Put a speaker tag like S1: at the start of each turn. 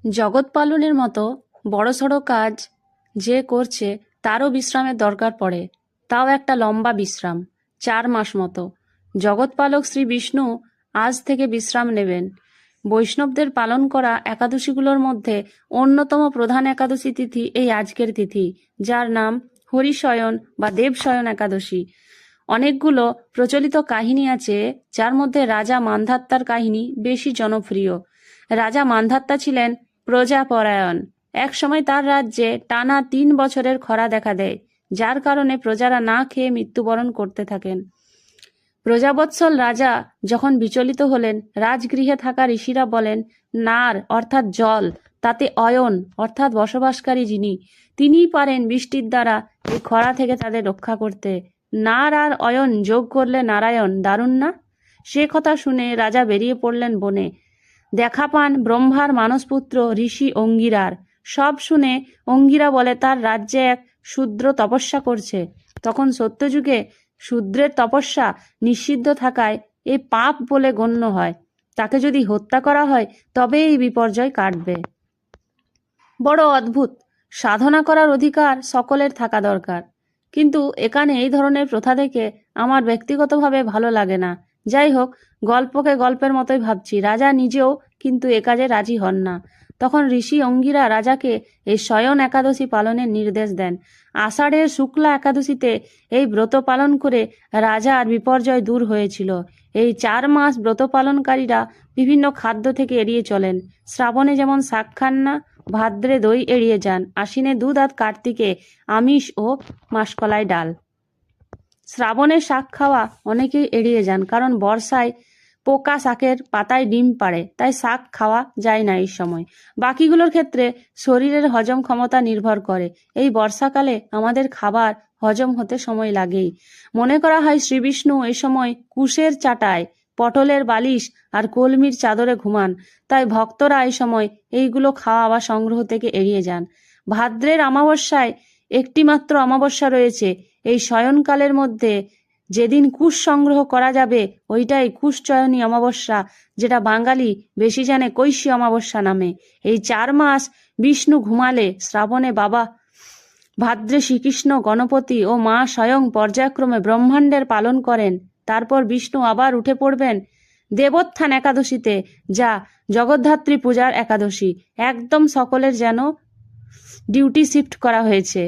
S1: জগৎ পালনের মতো বড়সড় কাজ যে করছে তারও বিশ্রামের দরকার পড়ে, তাও একটা লম্বা বিশ্রাম, 4 মাস মতো। জগৎপালক শ্রী বিষ্ণু আজ থেকে বিশ্রাম নেবেন। বৈষ্ণবদের পালন করা একাদশীগুলোর মধ্যে অন্যতম প্রধান একাদশী তিথি এই আজকের তিথি, যার নাম হরিশয়ন বা দেবশয়ন একাদশী। অনেকগুলো প্রচলিত কাহিনী আছে, যার মধ্যে রাজা মান্ধাত্তার কাহিনী বেশি জনপ্রিয়। রাজা মান্ধাত্তা ছিলেন প্রজাপরায়ণ। এক সময় তার রাজ্যে টানা 3 বছরের খরা দেখা দেয়, যার কারণে প্রজারা না খেয়ে মৃত্যুবরণ করতে থাকেন। প্রজাবৎসল রাজা যখন বিচলিত হলেন, রাজগৃহে থাকা ঋষিরা বলেন, নার অর্থাৎ জল, তাতে অয়ন অর্থাৎ বসবাসকারী যিনি, তিনিই পারেন বৃষ্টির দ্বারা এই খরা থেকে তাদের রক্ষা করতে। নার আর অয়ন যোগ করলে নারায়ণ, দারুণ না? সে কথা শুনে রাজা বেরিয়ে পড়লেন বনে। দেখা পান ব্রহ্মার মানসপুত্র ঋষি অঙ্গিরার। সব শুনে অঙ্গিরা বলে তার রাজ্যে এক শূদ্র তপস্যা করছে। তখন সত্যযুগে শূদ্রের তপস্যা নিষিদ্ধ থাকায় এ পাপ বলে গণ্য হয়। তাকে যদি হত্যা করা হয় তবে এই বিপর্যয় কাটবে। বড় অদ্ভুত! সাধনা করার অধিকার সকলের থাকা দরকার, কিন্তু এখানে এই ধরনের প্রথা দেখে আমার ব্যক্তিগতভাবে ভালো লাগে না। যাই হোক, গল্পকে গল্পের মতোই ভাবছি। রাজা নিজেও কিন্তু এ কাজে রাজি হন না। তখন ঋষি অঙ্গিরা রাজাকে এই শয়ন একাদশী পালনের নির্দেশ দেন। আষাঢ়ের শুক্লা একাদশীতে এই ব্রত পালন করে রাজার বিপর্যয় দূর হয়েছিল। এই 4 মাস ব্রত পালনকারীরা বিভিন্ন খাদ্য থেকে এড়িয়ে চলেন। শ্রাবণে যেমন শাক খান না, ভাদ্রে দই এড়িয়ে যান, আশ্বিনে দুধ আর কার্তিকে আমিষ ও মাসকলাই ডাল। শ্রাবণে শাক খাওয়া অনেকেই এড়িয়ে যান, কারণ বর্ষায় পোকা শাকের পাতায় ডিম পাড়ে, তাই শাক খাওয়া যায় না এই সময়। বাকিগুলোর ক্ষেত্রে শরীরের হজম ক্ষমতা নির্ভর করে। এই বর্ষাকালে আমাদের খাবার হজম হতে সময় লাগেই। মনে করা হয় শ্রীবিষ্ণু এই সময় কুশের চাটায়, পটলের বালিশ আর কলমির চাদরে ঘুমান, তাই ভক্তরা এই সময় এইগুলো খাওয়া বা সংগ্রহ থেকে এড়িয়ে যান। ভাদ্রের অমাবস্যায় একটি মাত্র অমাবস্যা রয়েছে এই শয়নকালের মধ্যে, যেদিন কুশ সংগ্রহ করা যাবে ওইটাই কুশচয়নী অমাবস্যা, যেটা বাঙালি বেশি জানে কৈশী অমাবস্যা নামে। এই 4 মাস বিষ্ণু ঘুমালে শ্রাবণে বাবা, ভাদ্রে শ্রীকৃষ্ণ, গণপতি ও মা স্বয়ং পর্যায়ক্রমে ব্রহ্মাণ্ডের পালন করেন। তারপর বিষ্ণু আবার উঠে পড়বেন দেবোত্থান একাদশীতে, যা জগদ্ধাত্রী পূজার একাদশী। একদম সকলের যেন ডিউটি শিফট করা হয়েছে।